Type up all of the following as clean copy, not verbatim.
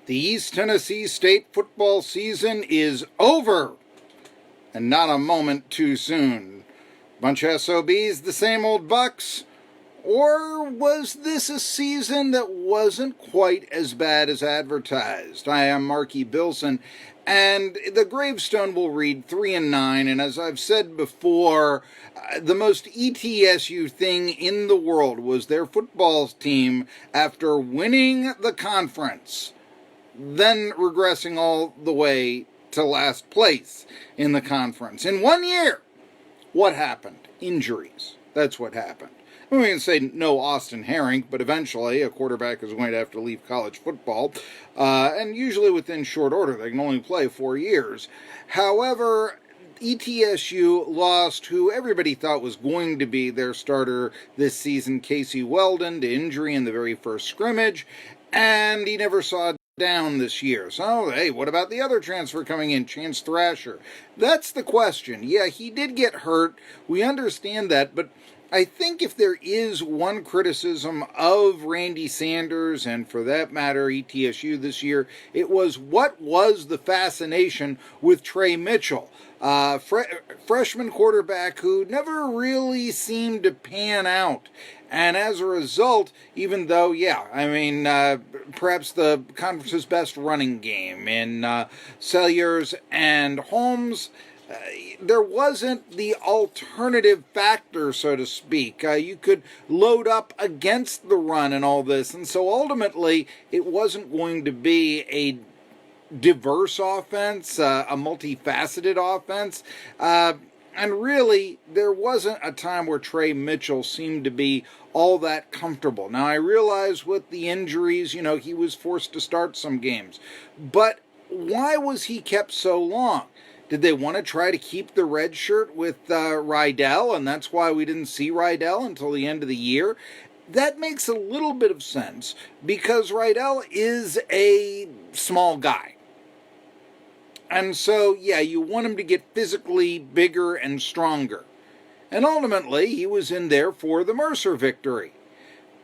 The East Tennessee State football season is over, and not a moment too soon. Bunch of SOBs, the same old Bucks? Or was this a season that wasn't quite as bad as advertised? I am Marky Bilson, and the gravestone will read 3-9, and as I've said before, the most ETSU thing in the world was their football team, after winning the conference, then regressing all the way to last place in the conference. In 1 year, what happened? Injuries. That's what happened. We can say no Austin Herring, but eventually a quarterback is going to have to leave college football, and usually within short order. They can only play 4 years. However, ETSU lost who everybody thought was going to be their starter this season, Casey Weldon, to injury in the very first scrimmage, and he never saw down this year. So, hey, what about the other transfer coming in, Chance Thrasher? That's the question. Yeah, he did get hurt. We understand that, but I think if there is one criticism of Randy Sanders, and for that matter ETSU this year, it was what was the fascination with Trey Mitchell, freshman quarterback who never really seemed to pan out. And as a result, even though, perhaps the conference's best running game in Sellers and Holmes, there wasn't the alternative factor, so to speak. You could load up against the run and all this, and so ultimately it wasn't going to be a diverse offense, a multifaceted offense. And really, there wasn't a time where Trey Mitchell seemed to be all that comfortable. Now, I realize with the injuries, he was forced to start some games. But why was he kept so long? Did they want to try to keep the red shirt with Rydell, and that's why we didn't see Rydell until the end of the year? That makes a little bit of sense, because Rydell is a small guy. And so, you want him to get physically bigger and stronger. And ultimately, he was in there for the Mercer victory.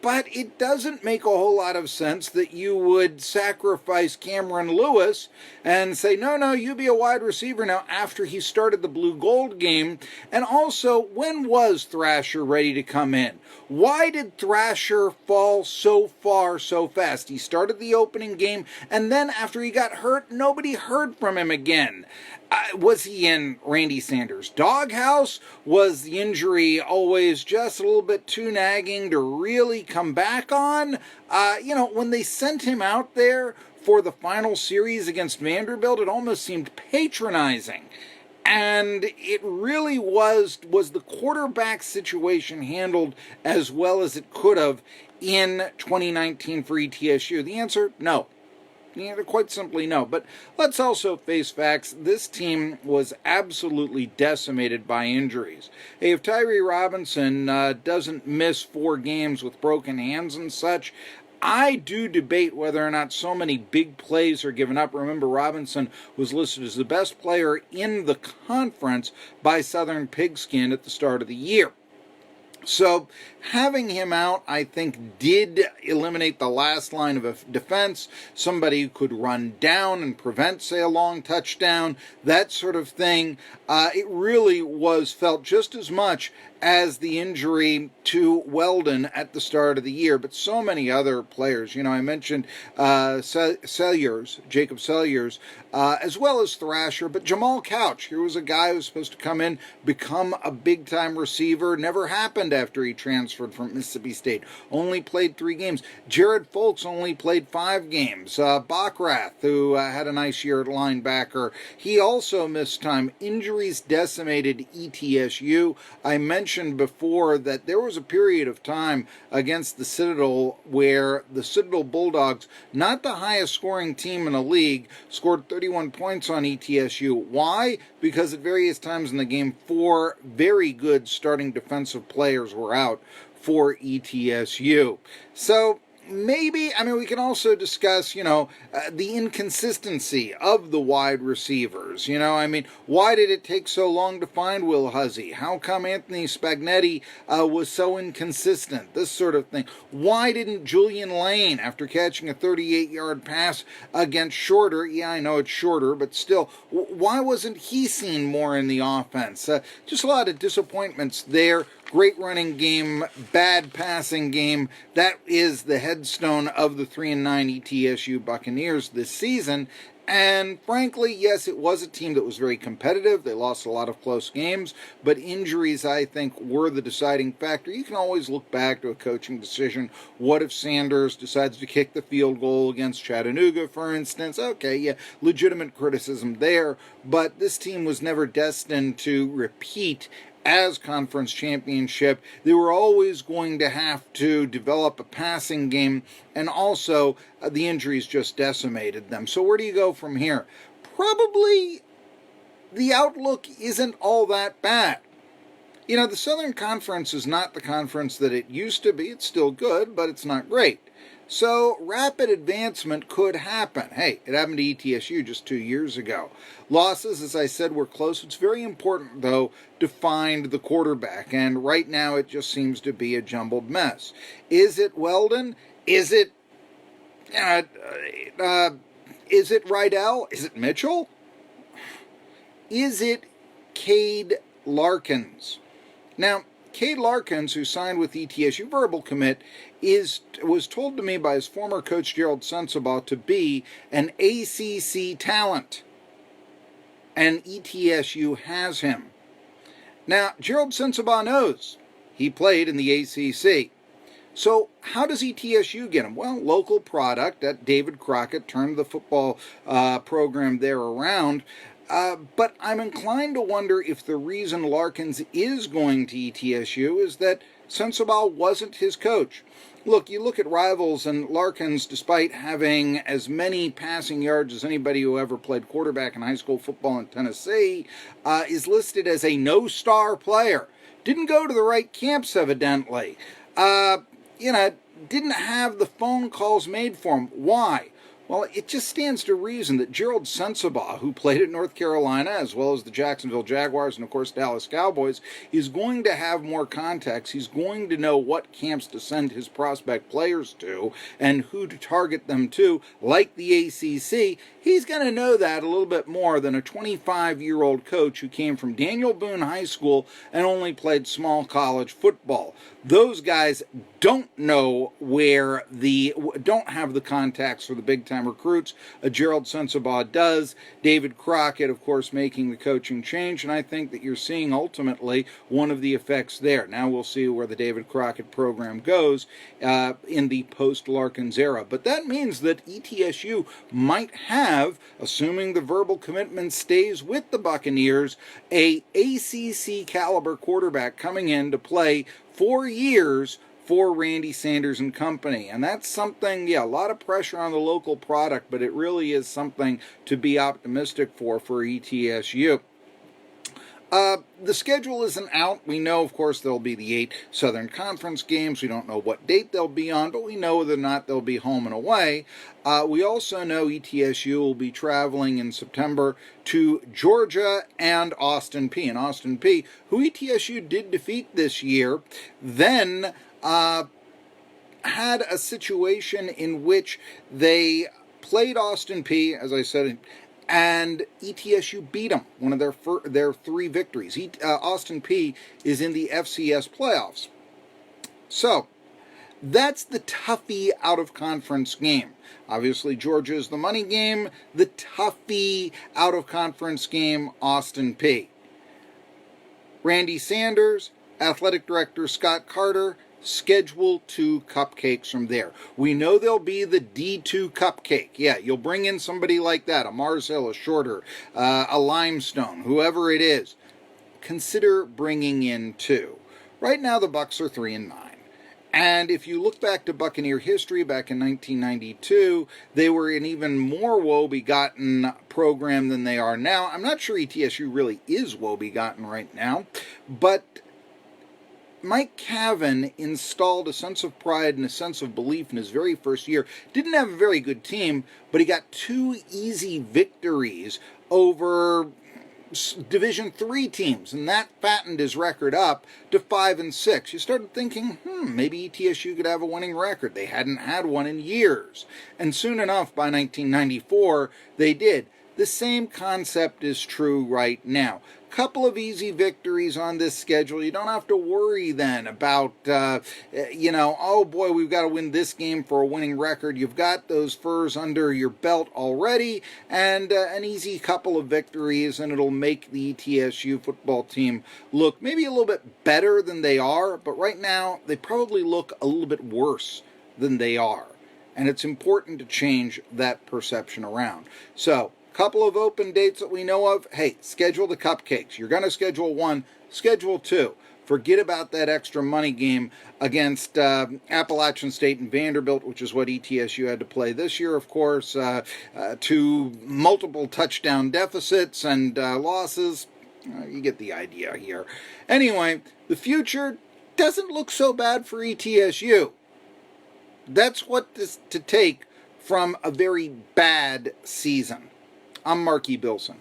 But it doesn't make a whole lot of sense that you would sacrifice Cameron Lewis and say, no, you be a wide receiver now after he started the blue gold game. And also, when was Thrasher ready to come in? Why did Thrasher fall so far so fast? He started the opening game, and then after he got hurt, nobody heard from him again. Was he in Randy Sanders' doghouse? Was the injury always just a little bit too nagging to really come back on? When they sent him out there for the final series against Vanderbilt, it almost seemed patronizing. And it really was the quarterback situation handled as well as it could have in 2019 for ETSU? The answer, no. Quite simply no. But let's also face facts. This team was absolutely decimated by injuries. Hey, if Tyree Robinson doesn't miss 4 games with broken hands and such, I do debate whether or not so many big plays are given up. Remember, Robinson was listed as the best player in the conference by Southern Pigskin at the start of the year. So having him out, I think, did eliminate the last line of defense, somebody who could run down and prevent, say, a long touchdown, that sort of thing. It really was felt just as much as the injury to Weldon at the start of the year, but so many other players. I mentioned Sellers, Jacob Sellers, as well as Thrasher, but Jamal Couch, here was a guy who was supposed to come in, become a big-time receiver, never happened after he transferred from Mississippi State, only played 3 games. Jared Folks only played 5 games. Bachrath, who had a nice year at linebacker, he also missed time. Injuries decimated ETSU. I mentioned before that there was a period of time against the Citadel where the Citadel Bulldogs, not the highest scoring team in the league, scored 31 points on ETSU. Why? Because at various times in the game, 4 very good starting defensive players were out for ETSU. So maybe, we can also discuss, the inconsistency of the wide receivers. Why did it take so long to find Will Huzzy? How come Anthony Spagnetti was so inconsistent? This sort of thing. Why didn't Julian Lane, after catching a 38-yard pass against Shorter, yeah, I know it's Shorter, but still, why wasn't he seen more in the offense? Just a lot of disappointments there. Great running game, bad passing game. That is the headstone of the 3-9 ETSU Buccaneers this season. And frankly, yes, it was a team that was very competitive. They lost a lot of close games, but injuries, I think, were the deciding factor. You can always look back to a coaching decision. What if Sanders decides to kick the field goal against Chattanooga, for instance? Okay, yeah, legitimate criticism there, but this team was never destined to repeat as conference championship. They were always going to have to develop a passing game, and also the injuries just decimated them. So where do you go from here? Probably the outlook isn't all that bad. The Southern Conference is not the conference that it used to be. It's still good, but it's not great. So rapid advancement could happen. Hey, it happened to ETSU just 2 years ago. Losses, as I said, were close. It's very important, though, to find the quarterback, and right now it just seems to be a jumbled mess. Is it Weldon? Is it Rydell? Is it Mitchell? Is it Cade Larkins? Now, Cade Larkins, who signed with ETSU, verbal commit, was told to me by his former coach Gerald Sensabaugh to be an ACC talent, and ETSU has him. Now, Gerald Sensabaugh knows he played in the ACC. So how does ETSU get him? Well, local product. That David Crockett turned the football program there around. But I'm inclined to wonder if the reason Larkins is going to ETSU is that Sensabaugh wasn't his coach. Look, you look at rivals, and Larkins, despite having as many passing yards as anybody who ever played quarterback in high school football in Tennessee, is listed as a no-star player. Didn't go to the right camps, evidently. Didn't have the phone calls made for him. Why? Well, it just stands to reason that Gerald Sensabaugh, who played at North Carolina as well as the Jacksonville Jaguars and, of course, Dallas Cowboys, is going to have more contacts. He's going to know what camps to send his prospect players to and who to target them to, like the ACC. He's going to know that a little bit more than a 25-year-old coach who came from Daniel Boone High School and only played small college football. Those guys don't know don't have the contacts for the big-time recruits. Gerald Sensabaugh does. David Crockett, of course, making the coaching change, and I think that you're seeing ultimately one of the effects there. Now we'll see where the David Crockett program goes in the post-Larkins era. But that means that ETSU might have, assuming the verbal commitment stays with the Buccaneers, a ACC caliber quarterback coming in to play 4 years for Randy Sanders and company. And that's something, a lot of pressure on the local product, but it really is something to be optimistic for ETSU. The schedule isn't out. We know, of course, there'll be the 8 Southern Conference games. We don't know what date they'll be on, but we know whether or not they'll be home and away. We also know ETSU will be traveling in September to Georgia and Austin Peay. And Austin Peay, who ETSU did defeat this year, then had a situation in which they played Austin Peay, as I said, and ETSU beat them, one of their 3 victories. Austin Peay is in the FCS playoffs. So, that's the toughie out-of-conference game. Obviously, Georgia is the money game. The toughie out-of-conference game, Austin Peay. Randy Sanders, Athletic Director Scott Carter, schedule 2 cupcakes from there. We know there'll be the D2 cupcake. Yeah, you'll bring in somebody like that, a Mars Hill, a Shorter, a Limestone, whoever it is. Consider bringing in 2. Right now, the Bucs are 3-9. And if you look back to Buccaneer history, back in 1992, they were an even more woe-begotten program than they are now. I'm not sure ETSU really is woe-begotten right now, but Mike Cavan installed a sense of pride and a sense of belief in his very first year. Didn't have a very good team, but he got 2 easy victories over Division III teams, and that fattened his record up to 5-6. You started thinking, maybe ETSU could have a winning record. They hadn't had one in years. And soon enough, by 1994, they did. The same concept is true right now. Couple of easy victories on this schedule. You don't have to worry then about, oh boy, we've got to win this game for a winning record. You've got those furs under your belt already, and an easy couple of victories, and it'll make the ETSU football team look maybe a little bit better than they are, but right now they probably look a little bit worse than they are. And it's important to change that perception around. So, couple of open dates that we know of. Hey, schedule the cupcakes. You're going to schedule 1, schedule 2. Forget about that extra money game against Appalachian State and Vanderbilt, which is what ETSU had to play this year, of course. 2 multiple touchdown deficits and losses. You get the idea here. Anyway, the future doesn't look so bad for ETSU. That's what is to take from a very bad season. I'm Marky Bilson.